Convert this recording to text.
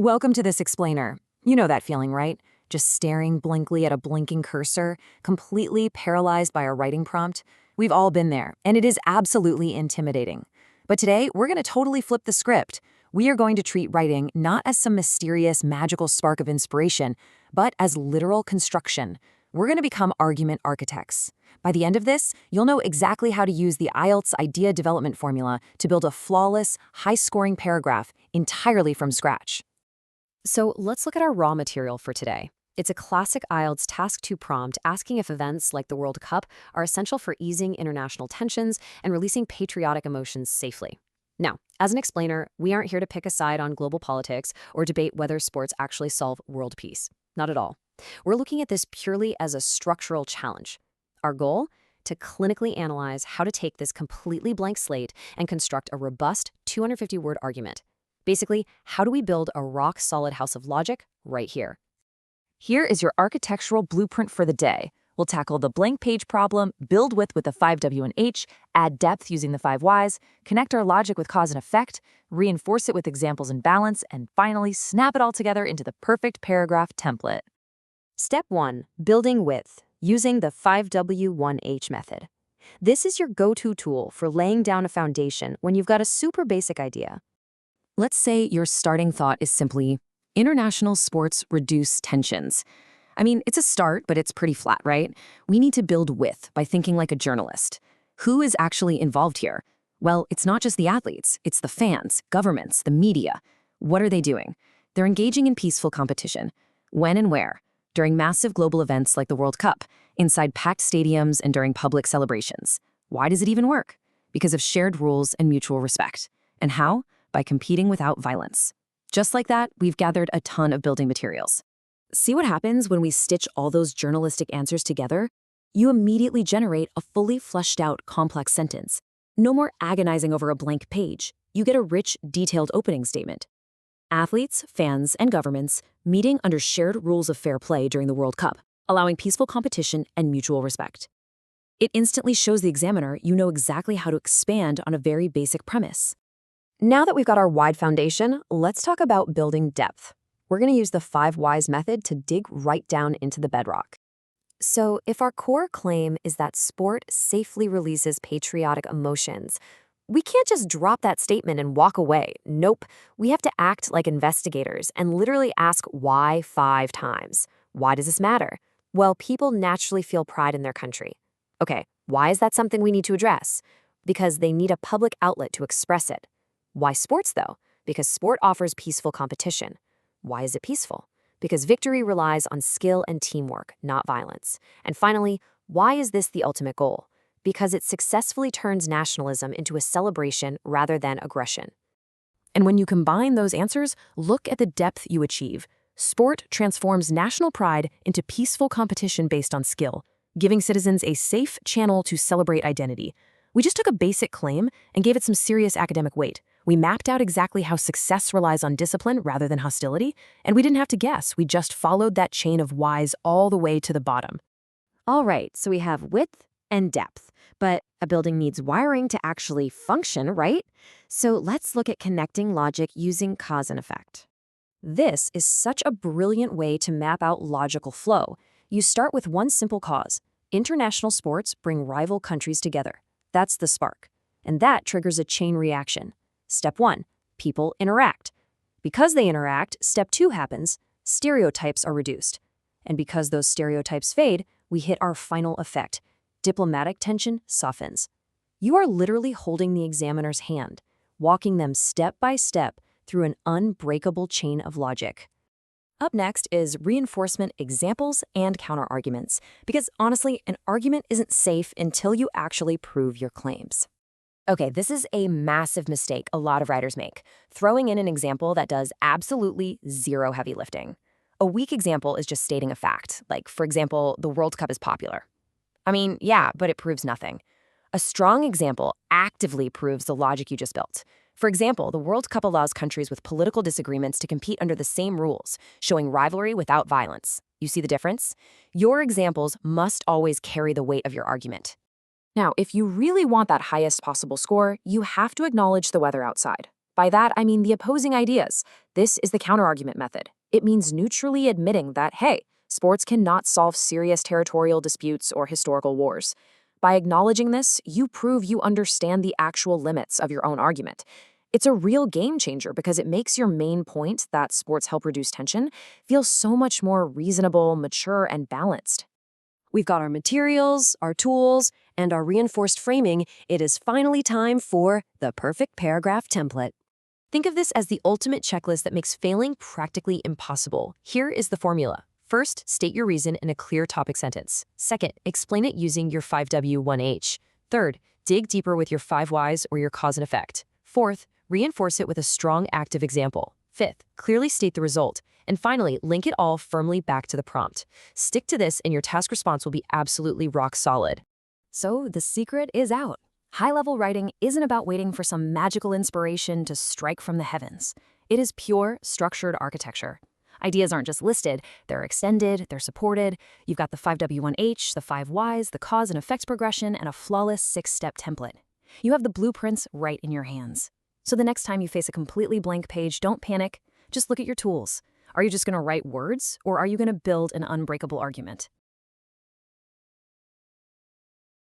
Welcome to this explainer. You know that feeling, right? Just staring blankly at a blinking cursor, completely paralyzed by a writing prompt. We've all been there, and it is absolutely intimidating. But today, we're going to totally flip the script. We are going to treat writing not as some mysterious, magical spark of inspiration, but as literal construction. We're going to become argument architects. By the end of this, you'll know exactly how to use the IELTS idea development formula to build a flawless, high-scoring paragraph entirely from scratch. So let's look at our raw material for today. It's a classic IELTS Task 2 prompt asking if events like the World Cup are essential for easing international tensions and releasing patriotic emotions safely. Now, as an explainer, we aren't here to pick a side on global politics or debate whether sports actually solve world peace. Not at all. We're looking at this purely as a structural challenge. Our goal? To clinically analyze how to take this completely blank slate and construct a robust 250-word argument. Basically, how do we build a rock-solid house of logic right here? Here is your architectural blueprint for the day. We'll tackle the blank page problem, build with the 5W and H, add depth using the 5 Ys, connect our logic with cause and effect, reinforce it with examples and balance, and finally snap it all together into the perfect paragraph template. Step 1. Building with, using the 5W1H method. This is your go-to tool for laying down a foundation when you've got a super basic idea. Let's say your starting thought is simply, international sports reduce tensions. I mean, it's a start, but it's pretty flat, right? We need to build with by thinking like a journalist. Who is actually involved here? Well, it's not just the athletes, it's the fans, governments, the media. What are they doing? They're engaging in peaceful competition. When and where? During massive global events like the World Cup, inside packed stadiums and during public celebrations. Why does it even work? Because of shared rules and mutual respect. And how? By competing without violence. Just like that, we've gathered a ton of building materials. See what happens when we stitch all those journalistic answers together? You immediately generate a fully fleshed out, complex sentence. No more agonizing over a blank page. You get a rich, detailed opening statement. Athletes, fans, and governments meeting under shared rules of fair play during the World Cup, allowing peaceful competition and mutual respect. It instantly shows the examiner you know exactly how to expand on a very basic premise. Now that we've got our wide foundation, let's talk about building depth. We're going to use the 5 Ys method to dig right down into the bedrock. So if our core claim is that sport safely releases patriotic emotions, we can't just drop that statement and walk away. Nope. We have to act like investigators and literally ask why 5 times. Why does this matter? Well, people naturally feel pride in their country. Okay, why is that something we need to address? Because they need a public outlet to express it. Why sports, though? Because sport offers peaceful competition. Why is it peaceful? Because victory relies on skill and teamwork, not violence. And finally, why is this the ultimate goal? Because it successfully turns nationalism into a celebration rather than aggression. And when you combine those answers, look at the depth you achieve. Sport transforms national pride into peaceful competition based on skill, giving citizens a safe channel to celebrate identity. We just took a basic claim and gave it some serious academic weight. We mapped out exactly how success relies on discipline rather than hostility, and we didn't have to guess. We just followed that chain of whys all the way to the bottom. All right, so we have width and depth, but a building needs wiring to actually function, right? So let's look at connecting logic using cause and effect. This is such a brilliant way to map out logical flow. You start with one simple cause. International sports bring rival countries together. That's the spark. And that triggers a chain reaction. Step 1, people interact. Because they interact, step 2 happens, stereotypes are reduced. And because those stereotypes fade, we hit our final effect. Diplomatic tension softens. You are literally holding the examiner's hand, walking them step by step through an unbreakable chain of logic. Up next is reinforcement examples and counterarguments, because honestly, an argument isn't safe until you actually prove your claims. Okay, this is a massive mistake a lot of writers make, throwing in an example that does absolutely zero heavy lifting. A weak example is just stating a fact, like, for example, the World Cup is popular. I mean, yeah, but it proves nothing. A strong example actively proves the logic you just built. For example, the World Cup allows countries with political disagreements to compete under the same rules, showing rivalry without violence. You see the difference? Your examples must always carry the weight of your argument. Now, if you really want that highest possible score, you have to acknowledge the weather outside. By that, I mean the opposing ideas. This is the counterargument method. It means neutrally admitting that, hey, sports cannot solve serious territorial disputes or historical wars. By acknowledging this, you prove you understand the actual limits of your own argument. It's a real game changer because it makes your main point, that sports help reduce tension, feel so much more reasonable, mature, and balanced. We've got our materials, our tools, and our reinforced framing. It is finally time for the perfect paragraph template. Think of this as the ultimate checklist that makes failing practically impossible. Here is the formula. First, state your reason in a clear topic sentence. Second, explain it using your 5W1H. Third, dig deeper with your 5 whys or your cause and effect. Fourth, reinforce it with a strong active example. Fifth, clearly state the result. And finally, link it all firmly back to the prompt. Stick to this and your task response will be absolutely rock solid. So the secret is out. High-level writing isn't about waiting for some magical inspiration to strike from the heavens. It is pure, structured architecture. Ideas aren't just listed, they're extended, they're supported. You've got the 5W1H, the 5 whys, the cause and effects progression, and a flawless 6-step template. You have the blueprints right in your hands. So the next time you face a completely blank page, don't panic. Just look at your tools. Are you just going to write words, or are you going to build an unbreakable argument?